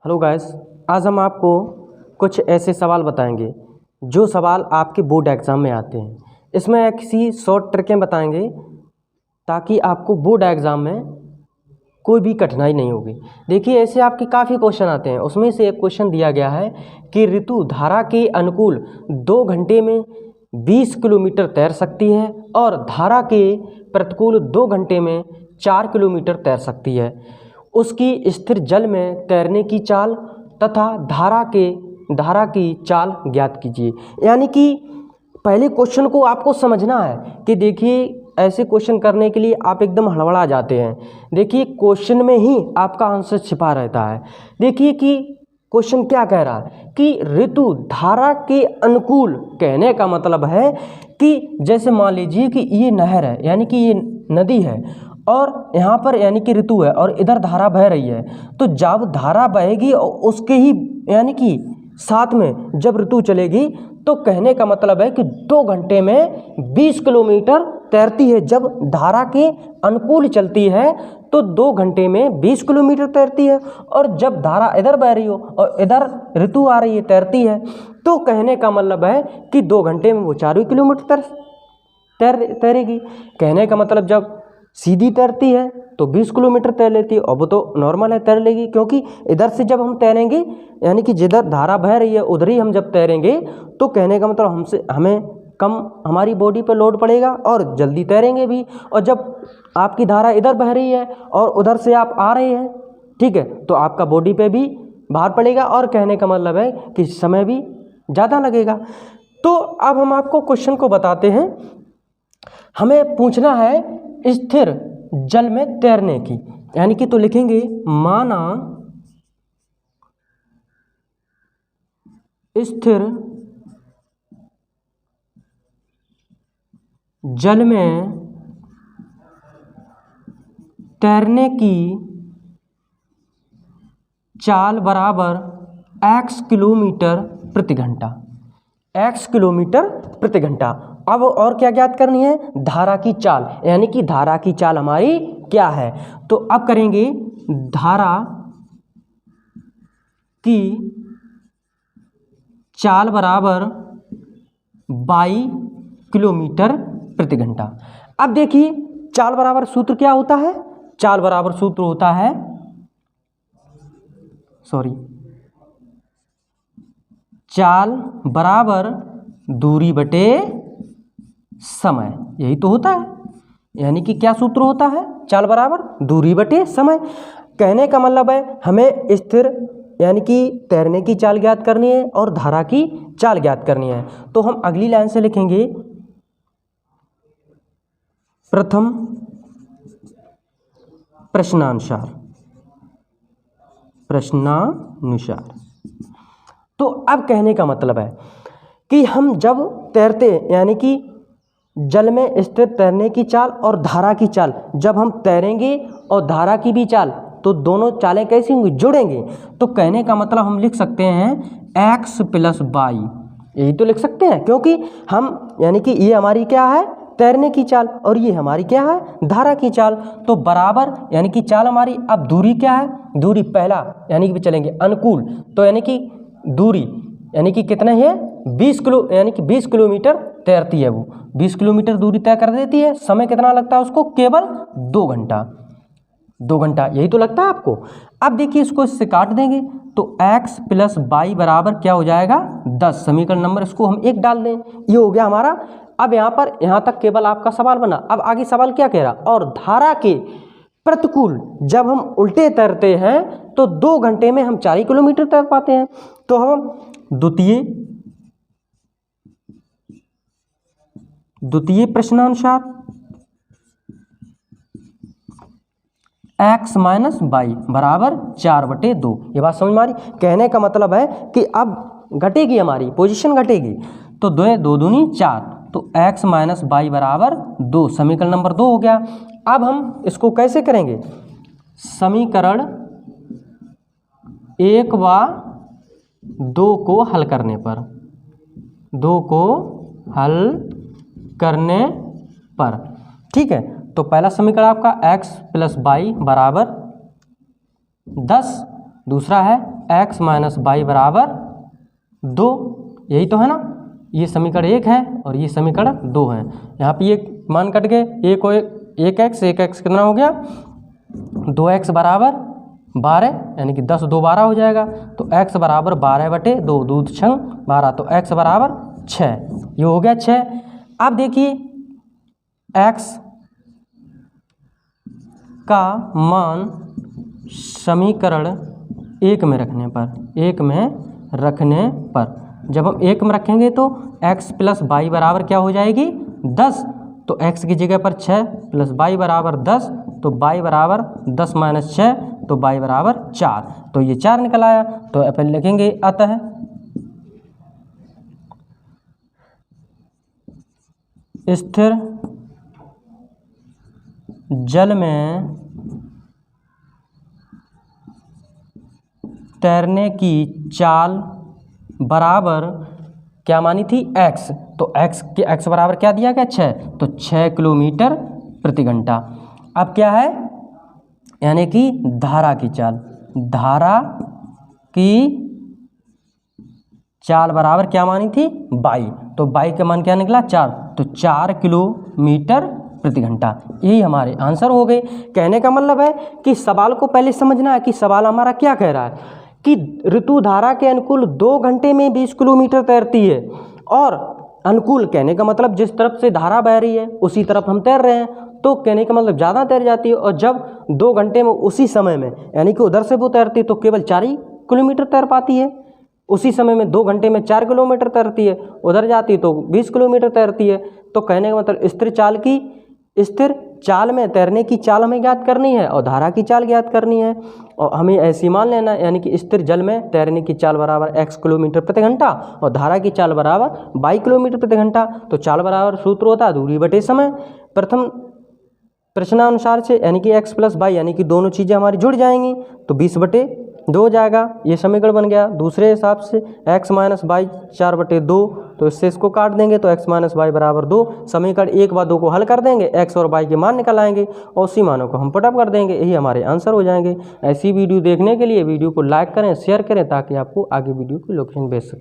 Hello guys, आज हम आपको कुछ ऐसे सवाल बताएंगे जो सवाल आपके बोर्ड एग्ज़ाम में आते हैं। इसमें किसी शॉर्ट ट्रिकें बताएंगे ताकि आपको बोर्ड एग्ज़ाम में कोई भी कठिनाई नहीं होगी। देखिए, ऐसे आपके काफ़ी क्वेश्चन आते हैं। उसमें से एक क्वेश्चन दिया गया है कि ऋतु धारा के अनुकूल 2 घंटे में 20 किलोमीटर तैर सकती है और धारा के प्रतिकूल 2 घंटे में 4 किलोमीटर तैर सकती है। उसकी स्थिर जल में तैरने की चाल तथा धारा की चाल ज्ञात कीजिए। यानी कि पहले क्वेश्चन को आपको समझना है कि देखिए, ऐसे क्वेश्चन करने के लिए आप एकदम हड़बड़ा जाते हैं। देखिए, क्वेश्चन में ही आपका आंसर छिपा रहता है। देखिए कि क्वेश्चन क्या कह रहा है कि ऋतु धारा के अनुकूल, कहने का मतलब है कि जैसे मान लीजिए कि ये नहर है, यानी कि ये नदी है और यहाँ पर यानी कि ऋतु है और इधर धारा बह रही है। तो जब धारा बहेगी और उसके ही यानी कि साथ में जब ऋतु चलेगी, तो कहने का मतलब है कि 2 घंटे में 20 किलोमीटर तैरती है। जब धारा के अनुकूल चलती है तो 2 घंटे में 20 किलोमीटर तैरती है, और जब धारा इधर बह रही हो और इधर ऋतु आ रही है, तैरती है, तो कहने का मतलब है कि 2 घंटे में वो 4 किलोमीटर तैरेगी। कहने का मतलब जब सीधी तैरती है तो 20 किलोमीटर तैर लेती है, और वो तो नॉर्मल है, तैर लेगी, क्योंकि इधर से जब हम तैरेंगे यानी कि जिधर धारा बह रही है उधर ही हम जब तैरेंगे, तो कहने का मतलब हमें कम हमारी बॉडी पर लोड पड़ेगा और जल्दी तैरेंगे भी। और जब आपकी धारा इधर बह रही है और उधर से आप आ रहे हैं, ठीक है, तो आपका बॉडी पे भी भार पड़ेगा, और कहने का मतलब है कि समय भी ज़्यादा लगेगा। तो अब हम आपको क्वेश्चन को बताते हैं। हमें पूछना है स्थिर जल में तैरने की, यानी कि तो लिखेंगे माना स्थिर जल में तैरने की चाल बराबर x किलोमीटर प्रति घंटा। x किलोमीटर प्रति घंटा। अब और क्या ज्ञात करनी है? धारा की चाल, यानी कि धारा की चाल हमारी क्या है। तो अब करेंगे धारा की चाल बराबर 22 किलोमीटर प्रति घंटा। अब देखिए, चाल बराबर सूत्र क्या होता है? चाल बराबर सूत्र होता है चाल बराबर दूरी बटे समय, यही तो होता है। यानी कि क्या सूत्र होता है? चाल बराबर दूरी बटे समय। कहने का मतलब है हमें स्थिर यानी कि तैरने की चाल ज्ञात करनी है और धारा की चाल ज्ञात करनी है। तो हम अगली लाइन से लिखेंगे प्रथम प्रश्नानुसार। तो अब कहने का मतलब है कि हम जब तैरते यानी कि जल में स्थिर तैरने की चाल और धारा की चाल, जब हम तैरेंगे और धारा की भी चाल, तो दोनों चालें कैसी होंगी? जुड़ेंगी। तो कहने का मतलब हम लिख सकते हैं x + y, यही तो लिख सकते हैं, क्योंकि हम यानी कि ये हमारी क्या है? तैरने की चाल, और ये हमारी क्या है? धारा की चाल। तो बराबर यानी कि चाल हमारी, अब दूरी क्या है? दूरी पहला यानी कि चलेंगे अनुकूल, तो यानी कि दूरी यानी कि कितना है? 20 किलो, यानी कि 20 किलोमीटर तैरती है वो, 20 किलोमीटर दूरी तय कर देती है। समय कितना लगता है उसको? केवल 2 घंटा। 2 घंटा, यही तो लगता है आपको। अब देखिए, इसको इससे काट देंगे तो x + y बराबर क्या हो जाएगा? 10। समीकरण नंबर इसको हम 1 डाल दें, ये हो गया हमारा। अब यहाँ तक केवल आपका सवाल बना। अब आगे सवाल क्या कह रहा? और धारा के प्रतिकूल जब हम उल्टे तैरते हैं तो 2 घंटे में हम 4 किलोमीटर तैर पाते हैं। तो हम द्वितीय प्रश्नानुसार x - y बराबर 4/2। ये बात समझ में आ रही? कहने का मतलब है कि अब घटेगी, हमारी पोजीशन घटेगी, तो 2 2 दूनी 4, तो x - y बराबर 2। समीकरण नंबर 2 हो गया। अब हम इसको कैसे करेंगे? समीकरण 1 व 2 को हल करने पर, ठीक है। तो पहला समीकरण आपका x + y बराबर 10, दूसरा है एक्स माइनस वाई बराबर 2, यही तो है ना। ये समीकरण 1 है और ये समीकरण 2 है। यहाँ पे ये मान कट गए, एक एक्स कितना हो गया 2x बराबर 12, यानी कि 10 2 12 हो जाएगा। तो x बराबर 12/2, दूध छंग 12, तो x बराबर 6, ये हो गया 6। अब देखिए x का मान समीकरण 1 में रखने पर, जब हम 1 में रखेंगे तो x प्लस वाई बराबर क्या हो जाएगी 10, तो x की जगह पर 6 प्लस वाई बराबर 10, तो y बराबर 10 माइनस 6, तो y बराबर 4, तो ये 4 निकल आया। तो अपन लिखेंगे अतः स्थिर जल में तैरने की चाल बराबर क्या मानी थी x, तो x बराबर क्या दिया गया 6, तो 6 किलोमीटर प्रति घंटा। अब क्या है, यानी कि धारा की चाल बराबर क्या मानी थी y, तो y का मान क्या निकला 4, तो 4 किलोमीटर प्रति घंटा। यही हमारे आंसर हो गए। कहने का मतलब है कि सवाल को पहले समझना है कि सवाल हमारा क्या कह रहा है कि ऋतु धारा के अनुकूल 2 घंटे में 20 किलोमीटर तैरती है, और अनुकूल कहने का मतलब जिस तरफ से धारा बह रही है उसी तरफ हम तैर रहे हैं, तो कहने का मतलब ज़्यादा तैर जाती है। और जब 2 घंटे में उसी समय में यानी कि उधर से वो तैरती है तो केवल 4 ही किलोमीटर तैर पाती है, उसी समय में 2 घंटे में 4 किलोमीटर तैरती है, उधर जाती तो 20 किलोमीटर तैरती है। तो कहने का मतलब स्थिर चाल में तैरने की चाल हमें ज्ञात करनी है और धारा की चाल ज्ञात करनी है, और हमें ऐसी मान लेना यानी कि स्थिर जल में तैरने की चाल बराबर x किलोमीटर प्रति घंटा और धारा की चाल बराबर y किलोमीटर प्रति घंटा। तो चाल बराबर सूत्र होता है दूरी बटे समय। प्रथम प्रश्नानुसार से यानी कि x प्लस वाई यानी कि दोनों चीज़ें हमारी जुड़ जाएंगी तो 20/2 हो जाएगा, ये समीकरण बन गया। दूसरे हिसाब से x माइनस वाई 4/2, तो इससे इसको काट देंगे तो x माइनस वाई बराबर 2। समीकरण 1 व 2 को हल कर देंगे, x और y के मान निकल आएंगे और उसी मानों को हम पुटअप कर देंगे, यही हमारे आंसर हो जाएंगे। ऐसी वीडियो देखने के लिए वीडियो को लाइक करें, शेयर करें ताकि आपको आगे वीडियो की लोकेशन भेज सकें।